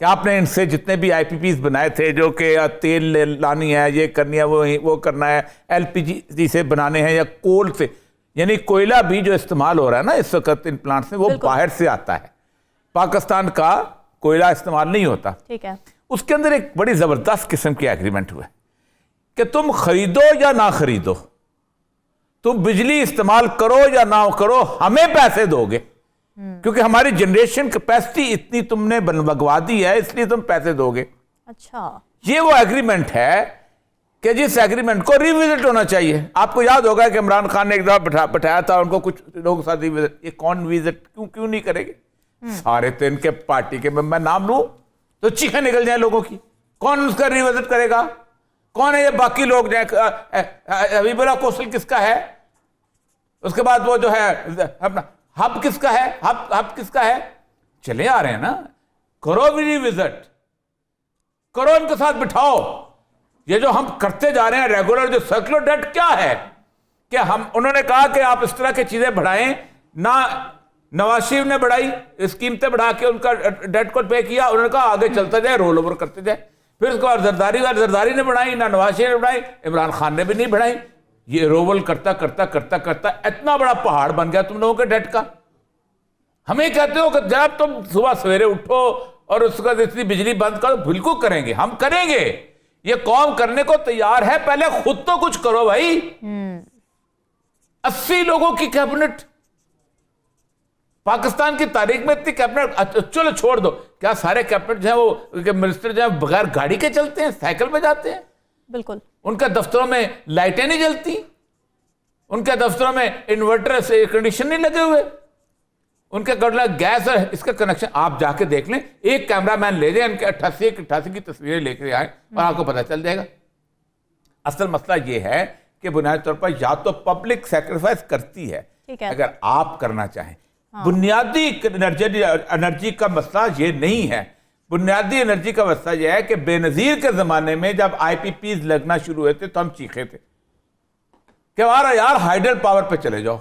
کہ آپ نے ان سے جتنے بھی آئی پی پیز بنائے تھے جو کہ تیل لانی ہے، یہ کرنی ہے، وہ کرنا ہے، ایل پی جی سے بنانے ہیں یا کول سے، یعنی کوئلہ بھی جو استعمال ہو رہا ہے نا اس وقت ان پلانٹس میں، وہ باہر سے آتا ہے، پاکستان کا کوئلہ استعمال نہیں ہوتا. ٹھیک ہے. اس کے اندر ایک بڑی زبردست قسم کی ایگریمنٹ ہوا ہے کہ تم خریدو یا نہ خریدو، تم بجلی استعمال کرو یا نہ کرو، ہمیں پیسے دو گے، کیونکہ ہماری جنریشن کیپیسٹی اتنی تم نے بنوا دی ہے، اس لیے تم پیسے دو گے. اچھا. یہ وہ ایگریمنٹ ہے کہ جس ایگریمنٹ کو ریوزٹ ہونا چاہیے. آپ کو یاد ہوگا کہ عمران خان نے ایک دفعہ بٹھایا تھا ان کو کچھ لوگوں کے ساتھ ریوزٹ. یہ کون وزٹ کیوں نہیں کرے گے؟ سارے تو ان کے پارٹی کے میں نام لوں تو چیخیں نکل جائیں لوگوں کی. کون اس کا ریوزٹ کرے گا؟ کون ہے یہ باقی لوگ؟ حبیب اللہ کوسل کس کا ہے؟ اس کے بعد وہ جو ہے اپنا ہب کس کا ہے؟ ہب کس کا ہے؟ چلے آ رہے ہیں نا، کرو بھی ریوزٹ کرو، ان کے ساتھ بٹھاؤ. یہ جو ہم کرتے جا رہے ہیں ریگولر جو سرکولر ڈیٹ کیا ہے کہ انہوں نے کہا کہ آپ اس طرح کی چیزیں بڑھائیں نہ. نواز شریف نے بڑھائی اسکیمتیں بڑھا کے ان کا ڈیٹ کو پے کیا، انہوں نے کہا آگے چلتا جائے، رول اوور کرتے جائے. پھر اس کو زرداری نے بڑھائی، نہ نواز شریف نے بڑھائی، عمران خان نے بھی نہیں بڑھائی. یہ رول کرتا کرتا کرتا کرتا اتنا بڑا پہاڑ بن گیا تم لوگوں کے ڈیٹ کا. ہمیں کہتے ہو کہ جب تم صبح سویرے اٹھو اور اس کا اتنی بجلی بند کرو، بالکل کریں گے، ہم کریں گے، یہ قوم کرنے کو تیار ہے. پہلے خود تو کچھ کرو بھائی. 80 لوگوں کی کیبنٹ پاکستان کی تاریخ میں اتنی کیبنٹ. چلو چھوڑ دو، کیا سارے کیبنٹ جو ہیں وہ منسٹر جو ہیں بغیر گاڑی کے چلتے ہیں، سائیکل پہ جاتے ہیں؟ بالکل. ان کے دفتروں میں لائٹیں نہیں جلتی، ان کے دفتروں میں انورٹر سے ایئر کنڈیشن نہیں لگے ہوئے، ان کے گیس اور اس کا کنیکشن. آپ جا کے دیکھ لیں، ایک کیمرہ مین لے جائیں ان کے 88 کی تصویریں لے کے آئیں اور آپ کو پتہ چل جائے گا. اصل مسئلہ یہ ہے کہ بنیادی طور پر یا تو پبلک سیکریفائس کرتی ہے اگر آپ کرنا چاہیں. بنیادی انرجی کا مسئلہ یہ نہیں ہے. بنیادی انرجی کا مسئلہ یہ ہے کہ بے نظیر کے زمانے میں جب آئی پی پیز لگنا شروع ہوئے تھے تو ہم چیخے تھے کہ ہمارا یار ہائیڈل پاور پہ چلے جاؤ.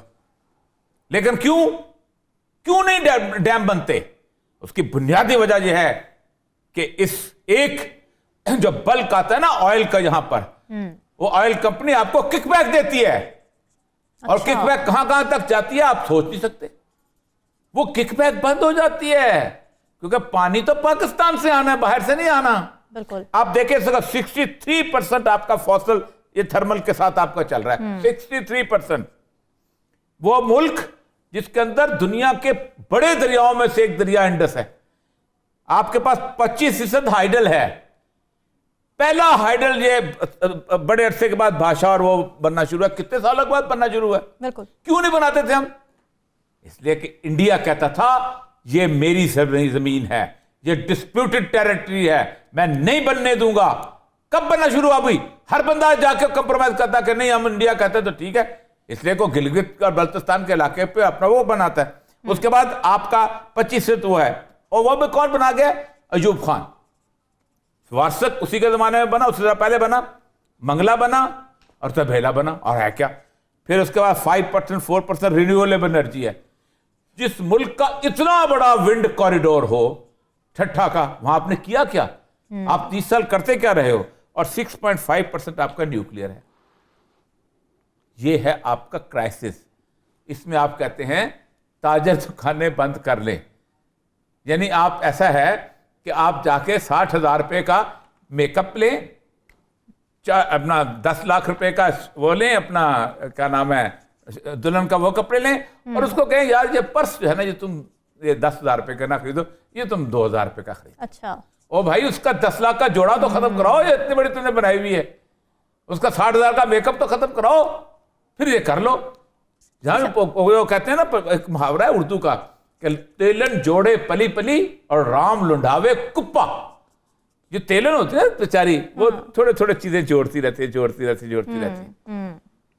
لیکن کیوں نہیں ڈیم بنتے؟ اس کی بنیادی وجہ یہ ہے کہ اس ایک جو بلک آتا ہے نا آئل کا، یہاں پر وہ آئل کمپنی آپ کو کک بیک دیتی ہے. اور کک بیک کہاں تک جاتی ہے آپ سوچ نہیں سکتے. وہ کک بیک بند ہو جاتی ہے کیونکہ پانی تو پاکستان سے آنا ہے، باہر سے نہیں آنا. بالکل. آپ دیکھیں 63% آپ کا فوسل یہ تھرمل کے ساتھ آپ کا چل رہا ہے. 63%. وہ ملک جس کے اندر دنیا کے بڑے دریاؤں میں سے ایک دریا انڈس ہے، آپ کے پاس 25% ہائیڈل ہے. پہلا ہائیڈل یہ بڑے عرصے کے بعد بھاشا اور وہ بننا شروع ہے. کتنے سالوں کے بعد بننا شروع ہوا؟ بالکل. کیوں نہیں بناتے تھے ہم؟ اس لیے کہ انڈیا کہتا تھا یہ میری زمین ہے، یہ ڈسپیوٹڈ ٹیریٹری ہے، میں نہیں بننے دوں گا. کب بننا شروع ہوا؟ ہر بندہ جا کے کمپرومائز کرتا کہ نہیں ہم انڈیا کہتے تو ٹھیک ہے. اس لیے کو گلگت اور بلتستان کے علاقے پہ اپنا وہ بناتا ہے. اس کے بعد آپ کا 25% وہ ہے، اور وہ بھی کون بنا گیا؟ ایوب خان. وارثت اسی کے زمانے میں بنا، اس سے پہلے بنا منگلا بنا اور تبھیلا بنا. اور ہے کیا پھر اس کے بعد 5% 4% رینیویبل انرجی ہے. جس ملک کا اتنا بڑا ونڈ کوریڈور ہو ٹھٹھا کا، وہاں آپ نے کیا کیا؟ آپ 30 سال کرتے کیا رہے ہو؟ اور 6.5% آپ کا نیوکلیئر ہے. یہ ہے آپ کا کرائسس. اس میں آپ کہتے ہیں تاجر دکانیں بند کر لیں. یعنی آپ ایسا ہے کہ آپ جا کے 60,000 روپے کا میک اپ لیں، اپنا 10 لاکھ روپے کا وہ لیں، اپنا کیا نام ہے دلہن کا وہ کپڑے لیں، اور اس کو کہیں یار یہ پرس جو ہے نا یہ تم یہ 10,000 روپے کا نہ خریدو، یہ تم 2,000 روپے کا خریدو. اچھا. او بھائی اس کا 10 لاکھ کا جوڑا تو ختم کراؤ، یہ اتنی بڑی تم نے بنائی ہوئی ہے. اس کا 60,000 کا میک اپ تو ختم کراؤ، پھر یہ کر لو. جہاں وہ کہتے ہیں نا ایک محاورہ ہے اردو کا کہ تیلن جوڑے پلی پلی اور رام لنڈاوے کپا. جو تیلن ہوتی ہے بیچاری وہ تھوڑے تھوڑے چیزیں جوڑتی رہتی.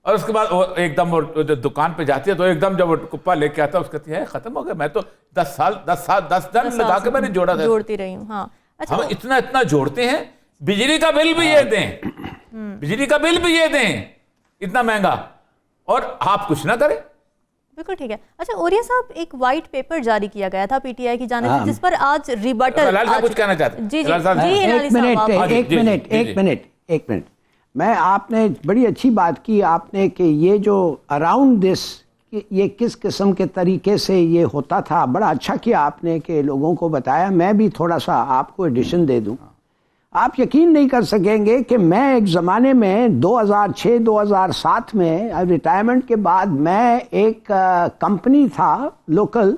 اور اس کے بعد وہ ایک دم جو دکان پہ جاتی ہے تو ایک دم جب وہ کپا لے کے آتا ہے اس کہتی ہے ختم ہو گیا، میں تو 10 دن لگا کے میں نے جوڑا تھا، جوڑتی رہی ہوں. ہاں ہم اتنا جوڑتے ہیں. بجلی کا بل بھی یہ دیں، بجلی کا بل بھی یہ دیں اتنا مہنگا، اور آپ کچھ نہ کریں. بالکل ٹھیک ہے. اچھا اوریہ صاحب, ایک وائٹ پیپر جاری کیا گیا تھا پی ٹی آئی کی جانب سے جس پر آج ریبٹل. ہلال صاحب کچھ کہنا چاہتے ہیں؟ جی جی ایک منٹ میں, آپ نے بڑی اچھی بات کی آپ نے کہ یہ جو اراؤنڈ دس یہ کس قسم کے طریقے سے یہ ہوتا تھا, بڑا اچھا کیا آپ نے کہ لوگوں کو بتایا. میں بھی تھوڑا سا آپ کو ایڈیشن دے دوں. آپ یقین نہیں کر سکیں گے کہ میں ایک زمانے میں 2006-2007 میں ریٹائرمنٹ کے بعد میں ایک کمپنی تھا لوکل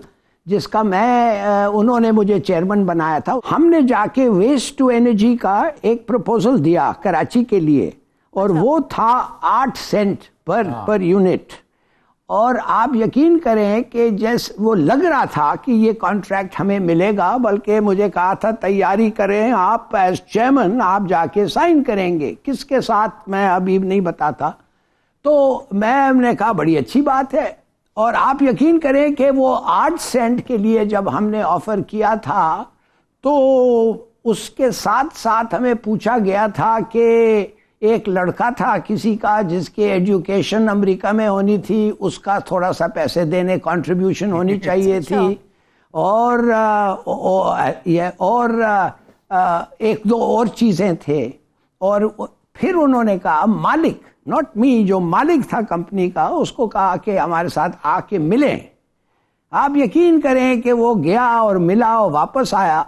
جس کا انہوں نے مجھے چیئرمین بنایا تھا. ہم نے جا کے ویسٹ ٹو انرجی کا ایک پروپوزل دیا کراچی کے لیے اور وہ تھا 8 سینٹ پر یونٹ. اور آپ یقین کریں کہ جیسے وہ لگ رہا تھا کہ یہ کانٹریکٹ ہمیں ملے گا, بلکہ مجھے کہا تھا تیاری کریں آپ ایز چیئرمین, آپ جا کے سائن کریں گے. کس کے ساتھ میں ابھی نہیں بتاتا. تو میں نے کہا بڑی اچھی بات ہے. اور آپ یقین کریں کہ وہ 8 سینٹ کے لیے جب ہم نے آفر کیا تھا تو اس کے ساتھ ساتھ ہمیں پوچھا گیا تھا کہ ایک لڑکا تھا کسی کا جس کی ایجوکیشن امریکہ میں ہونی تھی, اس کا تھوڑا سا پیسے دینے کنٹریبیوشن ہونی چاہیے تھی, اور ایک دو اور چیزیں تھے. اور پھر انہوں نے کہا مالک, ناٹ می, جو مالک تھا کمپنی کا, اس کو کہا کہ ہمارے ساتھ آ کے ملیں. آپ یقین کریں کہ وہ گیا اور ملا اور واپس آیا,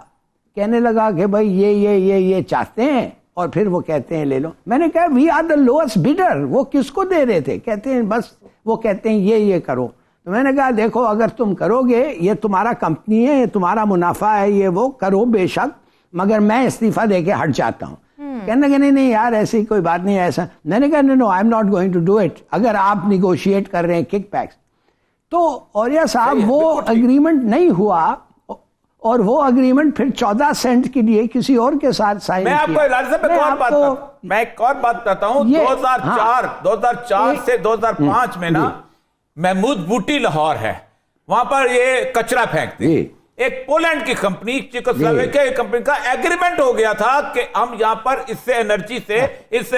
کہنے لگا کہ بھائی یہ چاہتے ہیں, اور پھر وہ کہتے ہیں لے لو. میں نے کہا وی آر دا لوئسٹ بیڈر. وہ کس کو دے رہے تھے؟ کہتے ہیں بس, وہ کہتے ہیں یہ کرو. تو میں نے کہا دیکھو اگر تم کرو گے, یہ تمہارا کمپنی ہے, یہ تمہارا منافع ہے, یہ وہ کرو بے شک, مگر میں استعفیٰ دے کے ہٹ جاتا ہوں. کہنے لگے نہیں یار ایسی کوئی بات نہیں ایسا. میں نے کہا no I am not going to do it, اگر آپ نیگوشیٹ کر رہے ہیں کک بیکس. تو اوریہ صاحب وہ اگریمنٹ نہیں ہوا, اور وہ اگریمنٹ پھر 14 سینٹ کے لیے کسی اور کے ساتھ سائن کیا. میں ایک اور بات بتاتا ہوں. 2004 سے 2005 میں نا محمود بوٹی لاہور ہے, وہاں پر یہ کچرا پھینکتے. ایک پولینڈ کی کمپنی, چیکوسلوواکیا کی کمپنی کا ایگریمنٹ ہو گیا تھا کہ ہم یہاں پر اس سے انرجی سے اس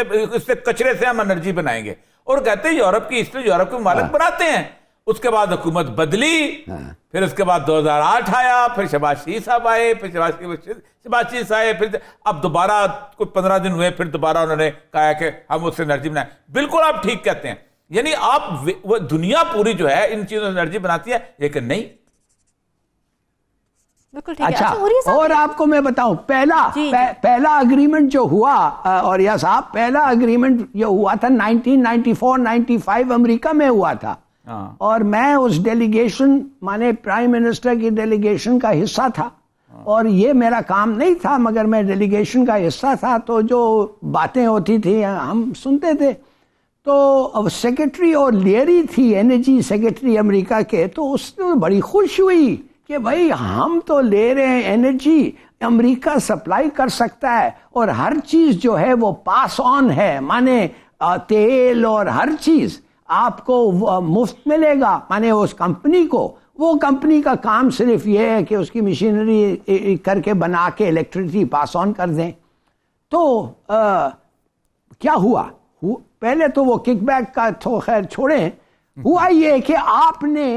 سے کچرے سے ہم انرجی بنائیں گے, اور کہتے ہیں یورپ کی ہسٹری یورپ کے ممالک بناتے ہیں. اس کے بعد حکومت بدلی, پھر اس کے بعد 2008 آیا, پھر شہباز شریف صاحب آئے, پھر شہباز شریف آئے, پھر اب دوبارہ کوئی 15 دن ہوئے, پھر دوبارہ انہوں نے کہا کہ ہم اس سے انرجی بنائیں. بالکل آپ ٹھیک کہتے ہیں, یعنی آپ دنیا پوری جو ہے ان چیزوں سے انرجی بناتی ہے, لیکن نہیں. اچھا, اور آپ کو میں بتاؤں پہلا اگریمنٹ جو ہوا, اور یا صاحب پہلا اگریمنٹ جو ہوا تھا 1994-95 امریکہ میں ہوا تھا, اور میں اس ڈیلیگیشن مانے پرائم منسٹر کی ڈیلیگیشن کا حصہ تھا, اور یہ میرا کام نہیں تھا مگر میں ڈیلیگیشن کا حصہ تھا. تو جو باتیں ہوتی تھی ہم سنتے تھے. تو سیکرٹری اور لیری تھی انرجی سیکرٹری امریکہ کے, تو اس نے بڑی خوش ہوئی کہ بھائی ہم تو لے رہے ہیں انرجی, امریکہ سپلائی کر سکتا ہے, اور ہر چیز جو ہے وہ پاس آن ہے, مانے تیل اور ہر چیز آپ کو مفت ملے گا. مانے اس کمپنی کو, وہ کمپنی کا کام صرف یہ ہے کہ اس کی مشینری کر کے بنا کے الیکٹریسٹی پاس آن کر دیں. تو کیا ہوا, پہلے تو وہ کک بیک کا تو خیر چھوڑیں, ہوا یہ کہ آپ نے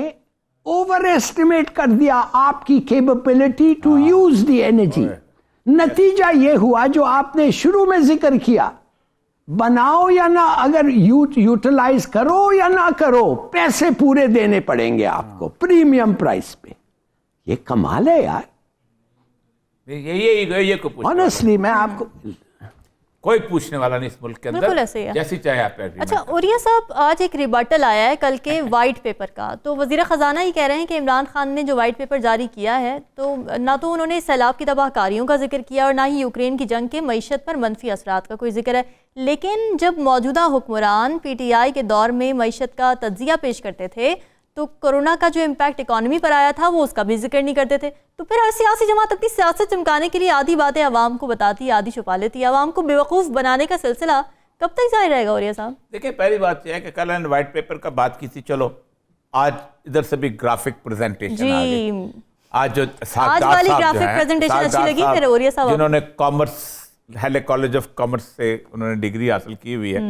اوور ایسٹیمیٹ کر دیا آپ کی capability to use the energy. نتیجہ یہ ہوا جو آپ نے شروع میں ذکر کیا, بناؤ یا نہ, اگر یوٹیلائز کرو یا نہ کرو, پیسے پورے دینے پڑیں گے آپ کو پریمیم پرائس پہ. یہ کمال ہے یار, آنیسٹلی. میں آپ کو کوئی پوچھنے والا نہیں اس ملک کے اندر, جیسی چاہے آپ. اچھا اوریہ صاحب, آج ایک ریبٹل آیا ہے کل کے وائٹ پیپر کا. تو وزیر خزانہ ہی کہہ رہے ہیں کہ عمران خان نے جو وائٹ پیپر جاری کیا ہے, تو نہ تو انہوں نے سیلاب کی تباہ کاریوں کا ذکر کیا اور نہ ہی یوکرین کی جنگ کے معیشت پر منفی اثرات کا کوئی ذکر ہے. لیکن جب موجودہ حکمران پی ٹی آئی کے دور میں معیشت کا تجزیہ پیش کرتے تھے تو کرونا کا جو امپیکٹ اکانومی پر آیا تھا وہ اس کا بھی ذکر نہیں کرتے تھے. تو پھر ہر سیاسی جماعت اپنی سیاست چمکانے کے لیے آدھی باتیں عوام کو بتاتی, آدھی چھپا لیتی. عوام کو بیوقوف بنانے کا سلسلہ کب تک جاری رہے گا اوریہ صاحب؟ دیکھیں, پہلی بات یہ ہے کہ کل وائٹ پیپر کا بات کی تھی, چلو آج ادھر سے بھی گرافک پریزنٹیشن آ گئی. آج جو آج والی گرافک پریزنٹیشن اچھی لگی پھر اوریہ صاحب, جنہوں نے کامرس ہیلے کالج آف کامرس سے انہوں نے ڈگری حاصل کی ہوئی ہے,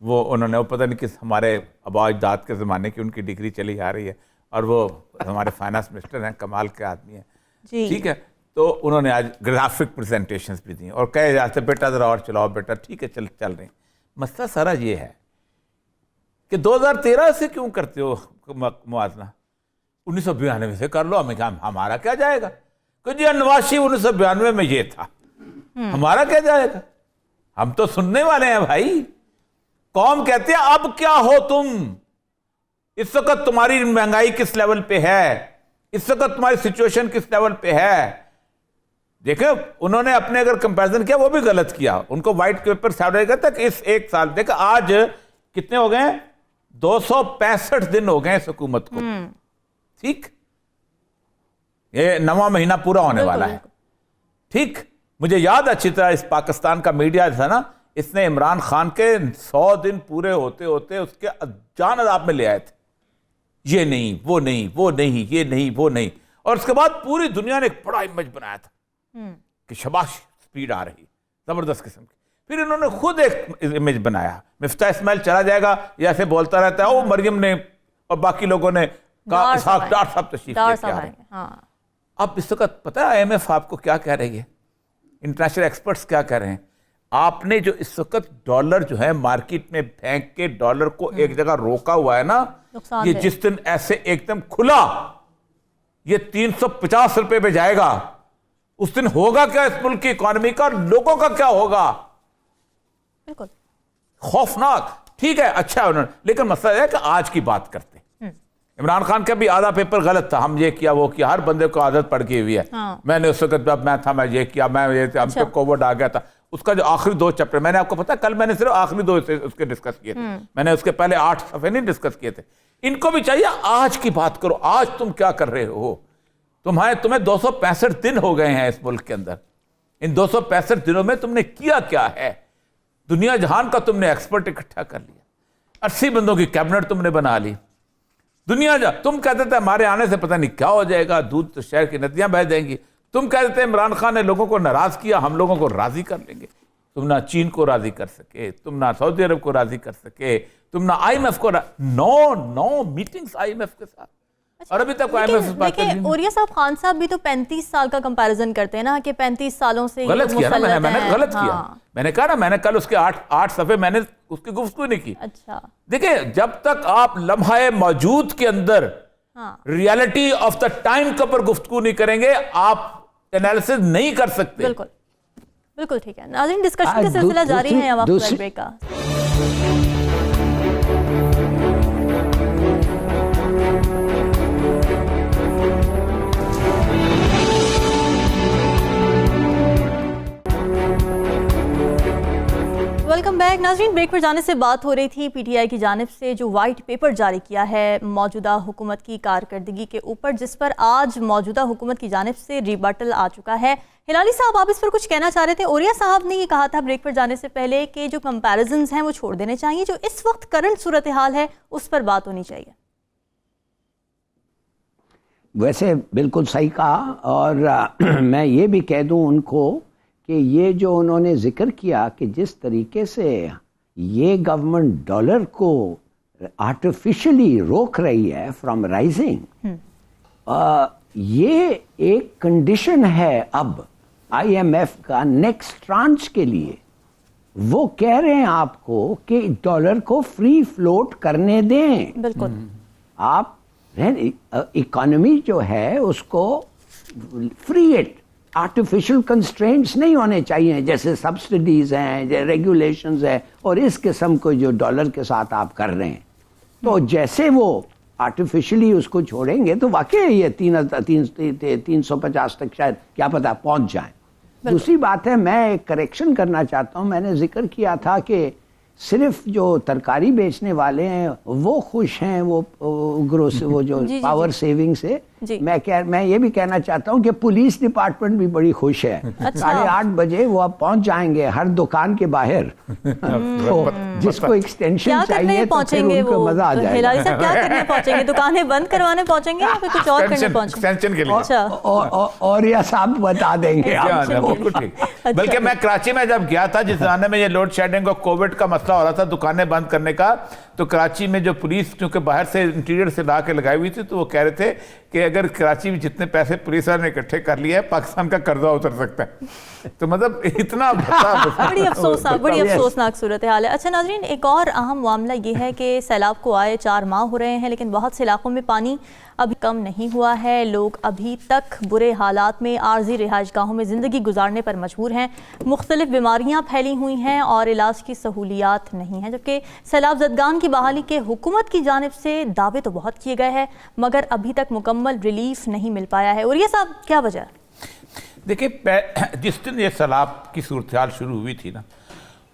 وہ انہوں نے وہ پتہ نہیں کس ہمارے آباء اجداد کے زمانے کی ان کی ڈگری چلی آ رہی ہے اور وہ ہمارے فائنانس منسٹر ہیں, کمال کے آدمی ہیں, ٹھیک ہے. تو انہوں نے آج گرافک پریزنٹیشنز بھی دیں اور کہے جاتے بیٹا ذرا اور چلاؤ بیٹا, ٹھیک ہے چل رہے ہیں. مسئلہ سارا یہ ہے کہ 2013 سے کیوں کرتے ہو موازنہ, 1992 سے کر لو, ہمارا کیا جائے گا, کہ جی نواز شریف 1992 میں یہ تھا, ہمارا کیا جائے گا, ہم تو سننے والے ہیں بھائی. قوم کہتے ہیں اب کیا ہو تم, اس وقت تمہاری مہنگائی کس لیول پہ ہے, اس وقت تمہاری سچویشن کس لیول پہ ہے. دیکھیں انہوں نے اپنے اگر کمپیریزن کیا وہ بھی غلط کیا, ان کو وائٹ پیپر سیوڈے گا تک اس ایک سال, دیکھیں آج کتنے ہو گئے ہیں, 265 دن ہو گئے اس حکومت کو, ٹھیک, یہ 9واں مہینہ پورا ہونے والا ہے, ٹھیک. مجھے یاد اچھی طرح اس پاکستان کا میڈیا تھا نا, اس نے عمران خان کے 100 دن پورے ہوتے ہوتے اس کے جان عذاب میں لے آئے تھے, یہ نہیں وہ نہیں وہ نہیں یہ نہیں وہ نہیں, اور اس کے بعد پوری دنیا نے ایک بڑا امیج بنایا تھا کہ شباش سپیڈ آ رہی زبردست قسم کی. پھر انہوں نے خود ایک امیج بنایا, مفتاح اسماعیل چلا جائے گا یہ ایسے بولتا رہتا ہے, وہ مریم نے اور باقی لوگوں نے کہا اسحاق ڈار صاحب تشریف لے کے آ رہے ہیں. اب اس وقت پتہ ہے IMF آپ کو کیا کہہ رہی ہے, انٹرنیشنل ایکسپرٹس کیا کہہ رہے ہیں, آپ نے جو اس وقت ڈالر جو ہے مارکیٹ میں پھینک کے ڈالر کو ایک جگہ روکا ہوا ہے نا, یہ جس دن ایسے ایک دم کھلا یہ 350 روپے پہ جائے گا, اس دن ہوگا کیا اس ملک کی اکانومی کا, لوگوں کا کیا ہوگا, بالکل خوفناک. ٹھیک ہے اچھا انہوں نے, لیکن مسئلہ ہے کہ آج کی بات کرتے. عمران خان کا بھی آدھا پیپر غلط تھا, ہم یہ کیا وہ کیا, ہر بندے کو عادت پڑ گئی ہوئی ہے. میں نے اس وقت جب میں تھا میں یہ کیا, میں یہ ہم پہ کووڈ آ گیا تھا, اس کا جو آخری 2 چیپٹر میں نے آپ کو پتا کل میں نے صرف آخری 2 اس کے ڈسکس کیے تھے, میں نے اس کے پہلے 8 صفحے نہیں ڈسکس کیے تھے. ان کو بھی چاہیے آج کی بات کرو, آج تم کیا کر رہے ہو, تمہیں 265 دن ہو گئے ہیں اس ملک کے اندر, ان 265 دنوں میں تم نے کیا کیا ہے, دنیا جہان کا تم نے ایکسپرٹ اکٹھا کر لیا, 80 بندوں کی کیبنٹ تم نے بنا لی, تم کہتے تھے ہمارے آنے سے پتہ نہیں کیا ہو جائے گا, دودھ تو شہر کی ندیاں بہہ جائیں گی, تم کہتے تھے عمران خان نے لوگوں کو ناراض کیا, ہم لوگوں کو راضی کر لیں گے. تم نہ چین کو راضی کر سکے, تم نہ سعودی عرب کو راضی کر سکے, تم نہ IMF کو 9 میٹنگز IMF کے ساتھ, اور ابھی تک IMF اس بات لیکن اوریا صاحب خان صاحب بھی تو 35 سال کا کمپیریزن کرتے ہیں نا, کہ 35 سالوں سے غلط کیا نا, میں نے غلط کیا, میں نے کہا نا, میں نے کل اس کے 8 صفحے میں نے اس کی گفتگو نہیں کی. اچھا دیکھیں جب تک آپ لمحہ موجود کے اندر ریالٹی آف دا ٹائم کے اوپر گفتگو نہیں کریں گے, آپ انالیسس نہیں کر سکتے. بالکل بالکل ٹھیک ہے. ناظرین ڈسکشن کا سلسلہ جاری ہے, اب آپ بریک کا. Welcome back. ناظرین بریک پر جانے سے بات ہو رہی تھی PTI کی جانب سے جو وائٹ پیپر جاری کیا ہے موجودہ حکومت کی کارکردگی کے اوپر, جس پر آج موجودہ حکومت کی جانب سے ریبٹل آ چکا ہے. ہلالی صاحب آپ اس پر کچھ کہنا چاہ رہے تھے. اوریا صاحب نے یہ کہا تھا بریک پر جانے سے پہلے کہ جو کمپیریزنز ہیں وہ چھوڑ دینے چاہیے, جو اس وقت کرنٹ صورتحال ہے اس پر بات ہونی چاہیے. ویسے بالکل صحیح کہا, اور میں یہ بھی کہہ دوں ان کو کہ یہ جو انہوں نے ذکر کیا کہ جس طریقے سے یہ گورنمنٹ ڈالر کو آرٹیفیشلی روک رہی ہے فرام رائزنگ, یہ ایک کنڈیشن ہے اب IMF کا نیکسٹ ٹرانچ کے لیے. وہ کہہ رہے ہیں آپ کو کہ ڈالر کو فری فلوٹ کرنے دیں. بالکل آپ اکانومی جو ہے اس کو فری اٹ, آرٹیفیشل کنسٹرینٹس نہیں ہونے چاہیے, جیسے سبسڈیز ہیں, ریگولیشنز ہیں, اور اس قسم کو جو ڈالر کے ساتھ آپ کر رہے ہیں. تو جیسے وہ آرٹیفیشلی اس کو چھوڑیں گے تو واقعی یہ 350 تک شاید کیا پتہ پہنچ جائیں. دوسری بات ہے, میں ایک کریکشن کرنا چاہتا ہوں, میں نے ذکر کیا تھا کہ صرف جو ترکاری بیچنے والے ہیں وہ خوش ہیں, وہ جو پاور سیونگ سے, میں یہ بھی کہنا چاہتا ہوں کہ پولیس ڈپارٹمنٹ بھی بڑی خوش ہے. 8:30 بجے وہ اب پہنچ جائیں گے ہر دکان کے باہر, جس کو ایکسٹینشن چاہیے تو پھر ان کو مزہ آ جائے گا. ہلالی صاحب کیا کرنے پہنچیں گے؟ دکانیں بند کروانے پہنچیں گے یا پھر کچھ اور کرنے پہنچیں گے؟ اور یہ صاحب بتا دیں گے. بلکہ میں کراچی میں جب گیا تھا, جس زمانے میں یہ لوڈ شیڈنگ اور کووڈ کا مسئلہ ہو رہا تھا دکانیں بند کرنے کا, تو کراچی میں جو پولیس کیونکہ باہر سے انٹیریئر سے لا کے لگائی ہوئی تھی, تو وہ کہہ رہے تھے کہ اگر کراچی میں جتنے پیسے پولیس والوں نے اکٹھے کر لیے پاکستان کا قرضہ اتر سکتا ہے. تو مطلب اتنا بڑی افسوسناک صورتحال ہے. اچھا ناظرین, ایک اور اہم معاملہ یہ ہے کہ سیلاب کو آئے 4 ماہ ہو رہے ہیں, لیکن بہت سے علاقوں میں پانی ابھی کم نہیں ہوا ہے. لوگ ابھی تک برے حالات میں عارضی رہائش گاہوں میں زندگی گزارنے پر مجبور ہیں. مختلف بیماریاں پھیلی ہوئی ہیں اور علاج کی سہولیات نہیں ہیں, جبکہ سیلاب زدگان کی بحالی کے حکومت کی جانب سے دعوے تو بہت کیے گئے ہیں, مگر ابھی تک مکمل ریلیف نہیں مل پایا ہے. اور یہ صاحب کیا وجہ ہے؟ دیکھیں, جس دن یہ سیلاب کی صورتحال شروع ہوئی تھی نا,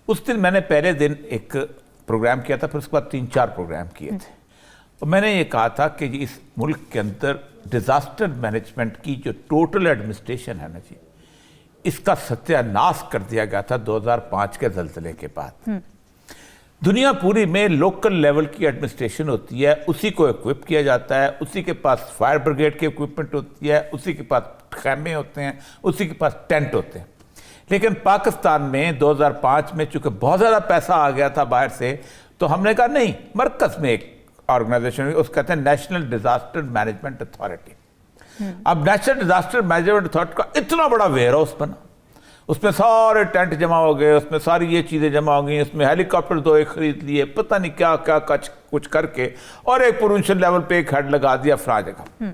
اس دن میں نے پہلے دن ایک پروگرام کیا تھا, پھر اس کے بعد 3-4 پروگرام کیے تھے. اور میں نے یہ کہا تھا کہ اس ملک کے اندر ڈیزاسٹر مینجمنٹ کی جو ٹوٹل ایڈمنسٹریشن ہے نا جی, اس کا ستیہ ناش کر دیا گیا تھا 2005 کے زلزلے کے بعد. دنیا پوری میں لوکل لیول کی ایڈمنسٹریشن ہوتی ہے, اسی کو ایکوپ کیا جاتا ہے, اسی کے پاس فائر بریگیڈ کی ایکوپمنٹ ہوتی ہے, اسی کے پاس خیمے ہوتے ہیں, اسی کے پاس ٹینٹ ہوتے ہیں. لیکن پاکستان میں 2005 میں چونکہ بہت زیادہ پیسہ آ گیا تھا باہر سے, تو ہم نے کہا نہیں, مرکز میں ایک آرگنائزیشن ہوئی, اس کو کہتے ہیں نیشنل ڈیزاسٹر مینجمنٹ اتھارٹی. اب نیشنل ڈیزاسٹر مینجمنٹ اتھارٹی کا اتنا بڑا ویئر ہاؤس بنا, اس میں سارے ٹینٹ جمع ہو گئے, اس میں ساری یہ چیزیں جمع ہو گئیں, اس میں ہیلی کاپٹر 2 ایک خرید لیے, پتہ نہیں کیا کیا کچھ کر کے, اور ایک پروونشل لیول پہ ایک ہیڈ لگا دیا فلاں جگہ.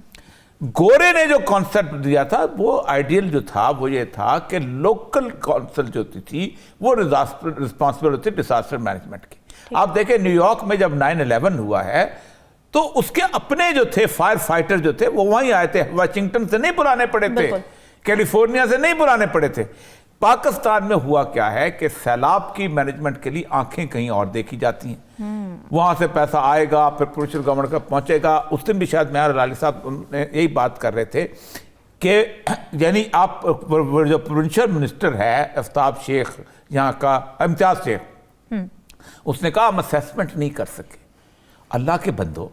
گورے نے جو کانسیپٹ دیا تھا وہ آئیڈیل جو تھا وہ یہ تھا کہ لوکل کونسل جو تھی وہ رسپانسبل ہوتی ڈیزاسٹر مینجمنٹ کی. آپ دیکھیں نیو یارک میں جب 9/11 ہوا ہے تو اس کے اپنے جو تھے فائر فائٹر جو تھے وہ وہیں آئے تھے, واشنگٹن سے نہیں بلانے پڑے تھے, کیلیفورنیا سے نہیں بلانے پڑے تھے. پاکستان میں ہوا کیا ہے کہ سیلاب کی مینجمنٹ کے لیے آنکھیں کہیں اور دیکھی جاتی ہیں, وہاں سے پیسہ آئے گا, پھر پروونشل گورنمنٹ کا پہنچے گا. اس دن بھی شاید میں اور ہلالی صاحب یہی بات کر رہے تھے کہ یعنی آپ جو پروونشل منسٹر ہے آفتاب شیخ یہاں کا, امتیاز شیخ, اس نے کہا ہم اسیسمنٹ نہیں کر سکے. اللہ کے بندو,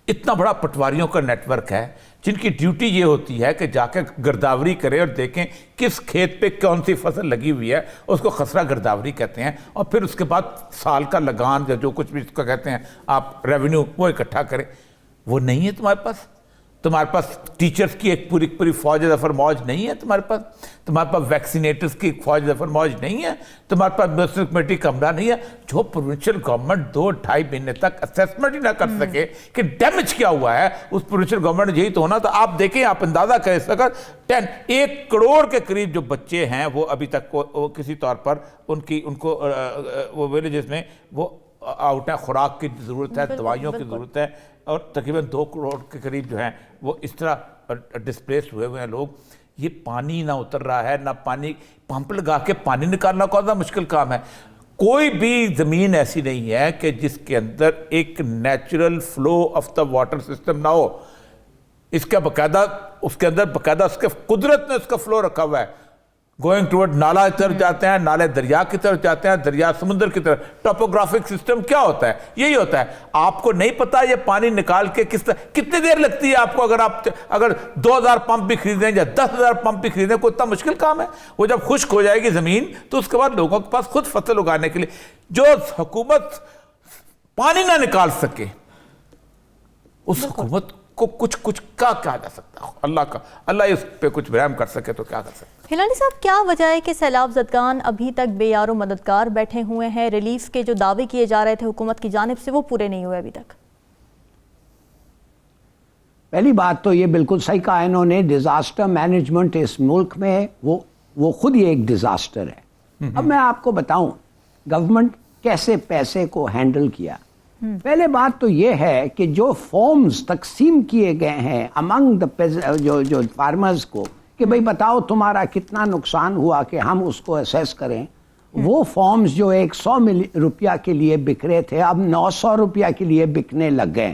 اتنا بڑا پٹواریوں کا نیٹ ورک ہے جن کی ڈیوٹی یہ ہوتی ہے کہ جا کے گرداوری کریں اور دیکھیں کس کھیت پہ کون سی فصل لگی ہوئی ہے, اس کو خسرہ گرداوری کہتے ہیں, اور پھر اس کے بعد سال کا لگان یا جو کچھ بھی اس کو کہتے ہیں آپ ریونیو وہ اکٹھا کریں. وہ نہیں ہے تمہارے پاس. تمہارے پاس ٹیچرز کی ایک پوری فوج ظفر موج نہیں ہے تمہارے پاس. تمہارے پاس ویکسینیٹرز کی فوج ظفر موج نہیں ہے. تمہارے پاس میونسپل کمیٹی کا عملہ نہیں ہے. جو پروونشل گورنمنٹ 2-2.5 مہینے تک اسیسمنٹ ہی نہ کر سکے کہ ڈیمیج کیا ہوا ہے, اس پروونشل گورنمنٹ یہی تو ہونا تھا. آپ دیکھیں, آپ اندازہ کریں اس وقت 1 کروڑ کے قریب جو بچے ہیں وہ ابھی تک وہ کسی طور پر ان کو وہ ولیجز میں وہ آؤٹ ہے, خوراک کی ضرورت ہے, دوائیوں کی ضرورت ہے, اور تقریباً 2 کروڑ کے قریب جو ہیں وہ اس طرح ڈسپلیس ہوئے ہیں لوگ. یہ پانی نہ اتر رہا ہے, نہ پانی, پمپ لگا کے پانی نکالنا کون سا مشکل کام ہے. کوئی بھی زمین ایسی نہیں ہے کہ جس کے اندر ایک natural flow of the water system نہ ہو. اس کے اندر باقاعدہ اس کے قدرت نے اس کا فلو رکھا ہوا ہے. گوئنگ ٹورڈ نالا کی طرف جاتے ہیں, نالے دریا کی طرف جاتے ہیں, دریا سمندر کی طرف. ٹوپوگرافک سسٹم کیا ہوتا ہے؟ یہی ہوتا ہے. آپ کو نہیں پتا یہ پانی نکال کے کتنی دیر لگتی ہے آپ کو. اگر 2000 پمپ بھی خریدیں یا 10,000 پمپ بھی خریدیں, کوئی اتنا مشکل کام ہے؟ وہ جب خشک ہو جائے گی زمین تو اس کے بعد لوگوں کے پاس خود فصل اگانے کے لیے جو حکومت پانی نہ نکال سکے, اس حکومت کو کچھ کیا کہا جا سکتا ہے؟ اللہ اس پہ کچھ برہم کر سکے تو کیا کر سکتے. ہلالی صاحب, کیا وجہ ہے کہ سیلاب زدگان ابھی تک بے یار و مددگار بیٹھے ہوئے ہیں؟ ریلیف کے جو دعوے کیے جا رہے تھے حکومت کی جانب سے وہ پورے نہیں ہوئے ابھی تک. پہلی بات تو یہ بالکل صحیح کہا انہوں نے, ڈیزاسٹر مینجمنٹ اس ملک میں وہ خود ہی ایک ڈیزاسٹر ہے. اب میں آپ کو بتاؤں گورنمنٹ کیسے پیسے کو ہینڈل کیا. پہلے بات تو یہ ہے کہ جو فارمز تقسیم کیے گئے ہیں امنگ جو فارمرز کو کہ بھئی بتاؤ تمہارا کتنا نقصان ہوا کہ ہم اس کو اسیس کریں, وہ فارمز جو 100 روپیہ کے لیے بک رہے تھے اب 900 روپیہ کے لیے بکنے لگ گئے.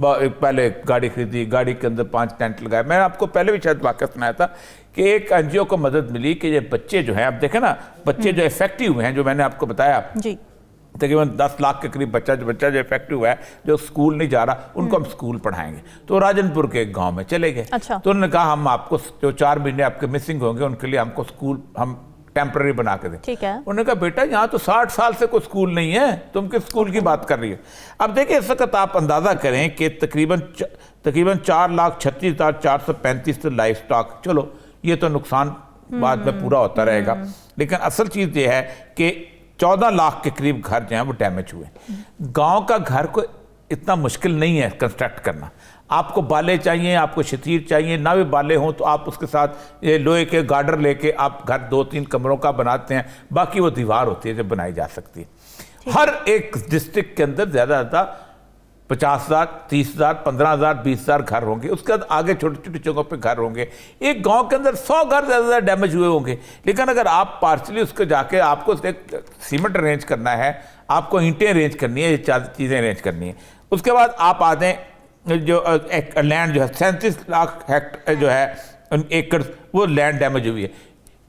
پہلے گاڑی خریدی, گاڑی کے اندر 5 ٹینٹ لگائے. میں نے آپ کو پہلے بھی شاید واقعہ سنایا تھا کہ ایک NGO کو مدد ملی کہ یہ بچے جو ہیں, آپ دیکھیں نا بچے جو افیکٹو ہوئے ہیں, جو میں نے آپ کو بتایا جی تقریباً 10 لاکھ کے قریب بچہ جو افیکٹو ہوا ہے, جو اسکول نہیں جا رہا, ان کو ہم اسکول پڑھائیں گے. تو راجن پور کے ایک گاؤں میں چلے گئے. اچھا. تو انہوں نے کہا ہم آپ کو جو 4 مہینے آپ کے مسنگ ہوں گے ان کے لیے ہم کو اسکول ہم ٹیمپرری بنا کے دیں. ٹھیک ہے. انہوں نے کہا بیٹا یہاں تو 60 سال سے کوئی اسکول نہیں ہے, تم کس اسکول کی بات کر رہی ہے. اب دیکھیں اس وقت آپ اندازہ کریں کہ تقریباً 4,36,435 لائف سٹاک, چلو یہ تو نقصان بعد میں پورا ہوتا رہے گا, لیکن اصل چیز یہ ہے کہ 14 لاکھ کے قریب گھر جو ہیں وہ ڈیمیج ہوئے. گاؤں کا گھر کو اتنا مشکل نہیں ہے کنسٹرکٹ کرنا. آپ کو بالے چاہیے, آپ کو شتیر چاہیے, نہ بھی بالے ہوں تو آپ اس کے ساتھ یہ لوہے کے گارڈر لے کے آپ گھر 2-3 کمروں کا بناتے ہیں, باقی وہ دیوار ہوتی ہے جو بنائی جا سکتی ہے. ہر ایک ڈسٹرکٹ کے اندر زیادہ 50,000, 30,000, 15,000, 20,000 گھر ہوں گے. اس کے بعد آگے چھوٹی چھوٹی جگہوں پہ گھر ہوں گے. ایک گاؤں کے اندر 100 گھر زیادہ ڈیمیج ہوئے ہوں گے. لیکن اگر آپ پارشلی اس کو جا کے آپ کو سیمنٹ ارینج کرنا ہے, آپ کو اینٹیں ارینج کرنی ہے, یہ چیزیں ارینج کرنی ہے. اس کے بعد آپ آ دیں جو ایک لینڈ جو ہے 37 لاکھ جو ہے ایکڑ, وہ لینڈ ڈیمیج ہوئی ہے.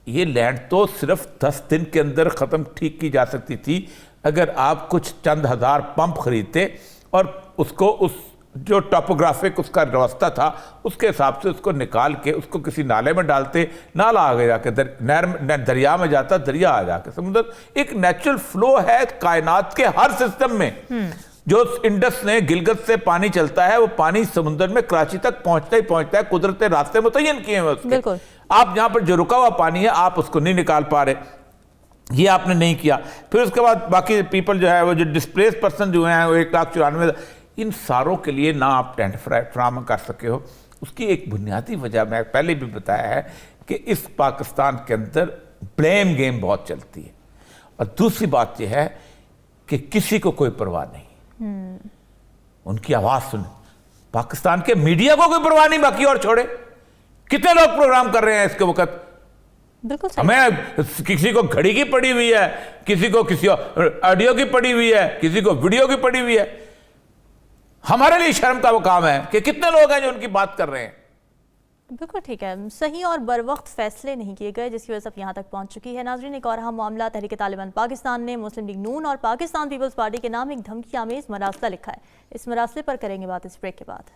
یہ لینڈ تو صرف 10 دن کے اندر ختم ٹھیک کی جا سکتی تھی اگر آپ کچھ چند ہزار پمپ خریدتے اور اس کو اس جو ٹاپوگرافک اس کا راستہ تھا اس کے حساب سے اس کو نکال کے اس کو کسی نالے میں ڈالتے, نالا آگے جا کے دریا میں جاتا, دریا آ جا کے سمندر. ایک نیچرل فلو ہے کائنات کے ہر سسٹم میں. جو انڈس نے گلگت سے پانی چلتا ہے وہ پانی سمندر میں کراچی تک پہنچتا ہی پہنچتا ہے. قدرت نے راستے متعین کیے ہیں اس کے. آپ یہاں پر جو رکا ہوا پانی ہے آپ اس کو نہیں نکال پا رہے, یہ آپ نے نہیں کیا. پھر اس کے بعد باقی پیپل جو ہے وہ جو ڈسپلیس پرسن جو ہیں وہ 1,94,000, ان ساروں کے لیے نہ آپ ٹینٹ فراہم کر سکے ہو. اس کی ایک بنیادی وجہ میں پہلے بھی بتایا ہے کہ اس پاکستان کے اندر بلیم گیم بہت چلتی ہے. اور دوسری بات یہ ہے کہ کسی کو کوئی پرواہ نہیں, ان کی آواز سنیں. پاکستان کے میڈیا کو کوئی پرواہ نہیں, باقی اور چھوڑے. کتنے لوگ پروگرام کر رہے ہیں اس کے وقت, ہمیں کسی کو گھڑی کی پڑی ہوئی ہے, کسی کو آڈیو کی پڑی ہوئی ہے, کسی کو ویڈیو کی پڑی ہوئی ہے. ہمارے لیے شرم کا وہ کام ہے کہ کتنے لوگ ہیں جو ان کی بات کر رہے ہیں. بالکل ٹھیک ہے. صحیح اور بر وقت فیصلے نہیں کیے گئے جس کی وجہ سے اب یہاں تک پہنچ چکی ہے. ناظرین, ایک اور اہم معاملہ, تحریک طالبان پاکستان نے مسلم لیگ نون اور پاکستان پیپلز پارٹی کے نام ایک دھمکی آمیز مراسلہ لکھا ہے. اس مراسلے پر کریں گے بات اس بریک کے بعد.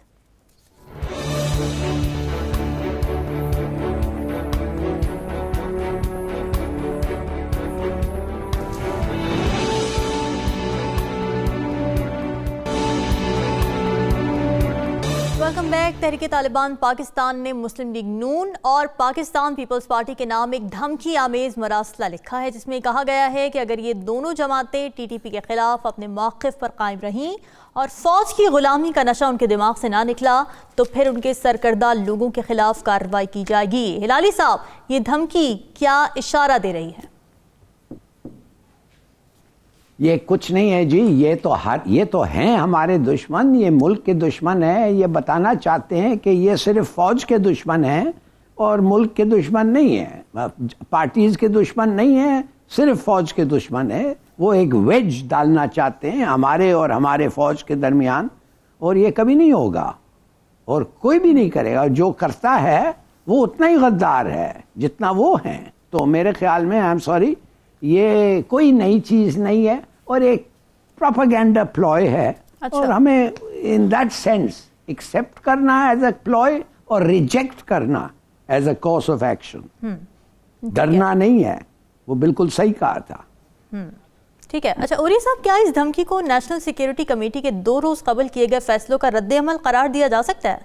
Welcome back. تحریک طالبان پاکستان نے مسلم لیگ نون اور پاکستان پیپلز پارٹی کے نام ایک دھمکی آمیز مراسلہ لکھا ہے جس میں کہا گیا ہے کہ اگر یہ دونوں جماعتیں TTP کے خلاف اپنے موقف پر قائم رہیں اور فوج کی غلامی کا نشہ ان کے دماغ سے نہ نکلا تو پھر ان کے سرکردہ لوگوں کے خلاف کارروائی کی جائے گی. ہلالی صاحب, یہ دھمکی کیا اشارہ دے رہی ہے؟ یہ کچھ نہیں ہے جی, یہ تو ہیں ہمارے دشمن, یہ ملک کے دشمن ہیں. یہ بتانا چاہتے ہیں کہ یہ صرف فوج کے دشمن ہیں اور ملک کے دشمن نہیں ہیں, پارٹیز کے دشمن نہیں ہیں, صرف فوج کے دشمن ہیں. وہ ایک ویج ڈالنا چاہتے ہیں ہمارے اور ہمارے فوج کے درمیان, اور یہ کبھی نہیں ہوگا اور کوئی بھی نہیں کرے گا. جو کرتا ہے وہ اتنا ہی غدار ہے جتنا وہ ہیں. تو میرے خیال میں آئی ایم سوری, یہ کوئی نئی چیز نہیں ہے اور ایک پروپیگنڈا پلوئے ہے. اور ہمیں ان دیٹ سینس ایکسیپٹ کرنا ہے ایز اے پلوئے اور ریجیکٹ کرنا as a course of action. ڈرنا نہیں ہے, وہ بالکل صحیح کہا تھا. ٹھیک ہے. اچھا اوریہ صاحب, کیا اس دھمکی کو نیشنل سیکیورٹی کمیٹی کے 2 روز قبل کیے گئے فیصلوں کا رد عمل قرار دیا جا سکتا ہے؟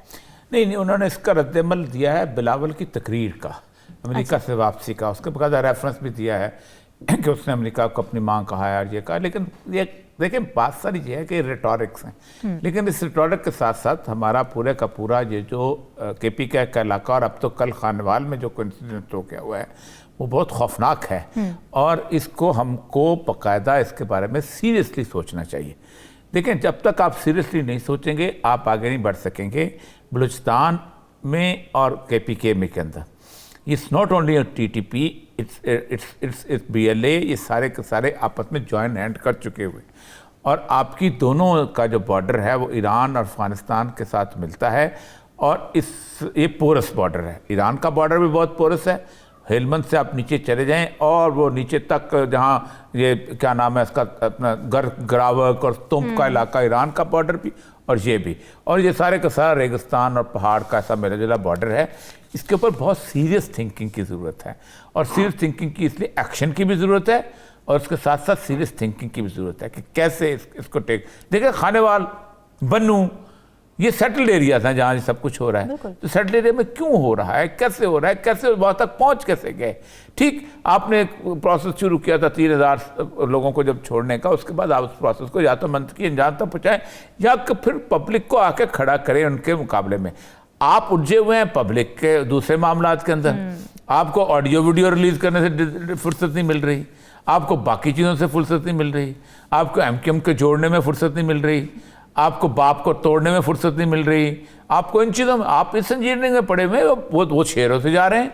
نہیں, انہوں نے اس کا رد عمل دیا ہے بلاول کی تقریر کا, امریکہ سے واپسی کا. اس کے بقاعدہ ریفرنس بھی دیا ہے کہ اس نے امریکہ کو اپنی مانگ کہا ہے اور یہ کہا. لیکن یہ دیکھیں بات ساری یہ ہے کہ ریٹورکس ہیں, لیکن اس ریٹورک کے ساتھ ساتھ ہمارا پورے کا پورا یہ جو KPK کا علاقہ اور اب تو کل خانوال میں جو انسیڈنٹ ہو گیا ہوا ہے وہ بہت خوفناک ہے, اور اس کو ہم کو باقاعدہ اس کے بارے میں سیریسلی سوچنا چاہیے. دیکھیں جب تک آپ سیریسلی نہیں سوچیں گے آپ آگے نہیں بڑھ سکیں گے. بلوچستان میں اور KPK میں کے اندر it's not only TTP, it's BLA, یہ سارے کے سارے آپس میں جوائن ہینڈ کر چکے ہوئے. اور آپ کی دونوں کا جو بارڈر ہے وہ ایران اور افغانستان کے ساتھ ملتا ہے، اور یہ پورس بارڈر ہے۔ ایران کا بارڈر بھی بہت پورس ہے، ہیلمند سے آپ نیچے چلے جائیں اور وہ نیچے تک جہاں یہ کیا نام ہے اس کا اپنا گراوک اور تمب کا علاقہ، ایران کا بارڈر بھی اور یہ بھی، اور یہ سارے کا سارا ریگستان اور پہاڑ کا ایسا ملا جلا بارڈر ہے۔ اس کے اوپر بہت سیریس تھنکنگ کی ضرورت ہے، اور سیریس تھنکنگ کی اس لیے ایکشن کی بھی ضرورت ہے، اور اس کے ساتھ ساتھ سیریس تھنکنگ کی بھی ضرورت ہے کہ کیسے اس کو دیکھیں خانیوال، بنو، یہ سیٹلڈ ایریاز ہیں جہاں یہ سب کچھ ہو رہا ہے، تو سیٹلڈ ایریا میں کیوں ہو رہا ہے، کیسے ہو رہا ہے، کیسے وہاں تک پہنچ کیسے گئے؟ ٹھیک، آپ نے ایک پروسیس شروع کیا تھا 3000 لوگوں کو جب چھوڑنے کا، اس کے بعد آپ اس پروسیس کو یا تو منطقی انجام تک پہنچائیں یا کہ پھر پبلک کو آ کے کھڑا کریں ان کے مقابلے میں۔ آپ الجھے ہوئے ہیں پبلک کے دوسرے معاملات کے اندر، آپ کو آڈیو ویڈیو ریلیز کرنے سے فرصت نہیں مل رہی، آپ کو باقی چیزوں سے فرصت نہیں مل رہی، آپ کو ایم کیو ایم کے جوڑنے میں فرصت نہیں مل رہی، آپ کو باپ کو توڑنے میں فرصت نہیں مل رہی، آپ کو ان چیزوں میں، آپ اس انجینئرنگ میں پڑے ہوئے وہ شیروں سے جا رہے ہیں۔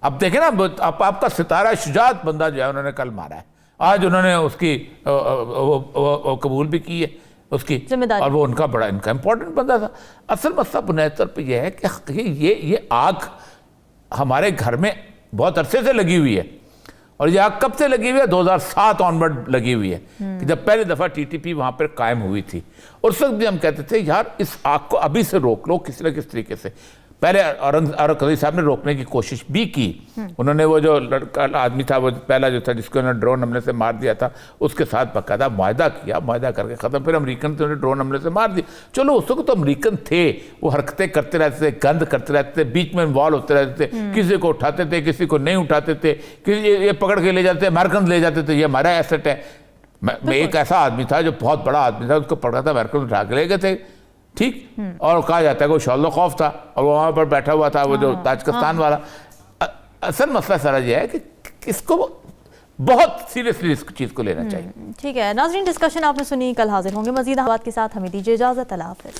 اب دیکھیں نا، آپ کا ستارہ شجاعت بندہ جو ہے انہوں نے کل مارا ہے، آج انہوں نے اس کی قبول بھی کی ہے اس کی، اور وہ ان کا امپورٹنٹ بندہ تھا۔ اصل مسئلہ بنیادی طور پہ یہ ہے کہ یہ آگ ہمارے گھر میں بہت عرصے سے لگی ہوئی ہے، اور یہ آگ کب سے لگی ہوئی ہے؟ 2007 آنورڈ لگی ہوئی ہے، کہ جب پہلی دفعہ ٹی ٹی پی وہاں پر قائم ہوئی تھی، اور اس وقت بھی ہم کہتے تھے یار اس آگ کو ابھی سے روک لو کسی نہ کسی طریقے سے۔ پہلے اورنگزیب صاحب نے روکنے کی کوشش بھی کی، انہوں نے وہ جو لڑکا آدمی تھا، وہ پہلا جو تھا جس کو انہوں نے ڈرون حملے سے مار دیا تھا، اس کے ساتھ باقاعدہ معاہدہ کیا، معاہدہ کر کے ختم، پھر امریکن تو انہوں نے ڈرون حملے سے مار دیا۔ چلو اس وقت تو امریکن تھے، وہ حرکتیں کرتے رہتے تھے، گند کرتے رہتے تھے، بیچ میں انوالو ہوتے رہتے تھے، کسی کو اٹھاتے تھے، کسی کو نہیں اٹھاتے تھے، یہ پکڑ کے لے جاتے تھے، امریکن لے جاتے تھے، یہ ہمارا ایسٹ ہے۔ میں ایک ایسا آدمی تھا جو بہت بڑا آدمی تھا، اس کو پکڑا تھا، امریکن اٹھا کے لے گئے تھے، ٹھیک، اور کہا جاتا ہے کہ وہ شاللہ خوف تھا، اور وہ وہاں پر بیٹھا ہوا تھا، وہ جو تاجکستان والا۔ اصل مسئلہ سارا یہ ہے کہ اس کو بہت سیریسلی اس چیز کو لینا چاہیے۔ ٹھیک ہے ناظرین، ڈسکشن آپ نے سنی، کل حاضر ہوں گے مزید بات کے ساتھ، ہمیں دیجیے اجازت، اللہ حافظ۔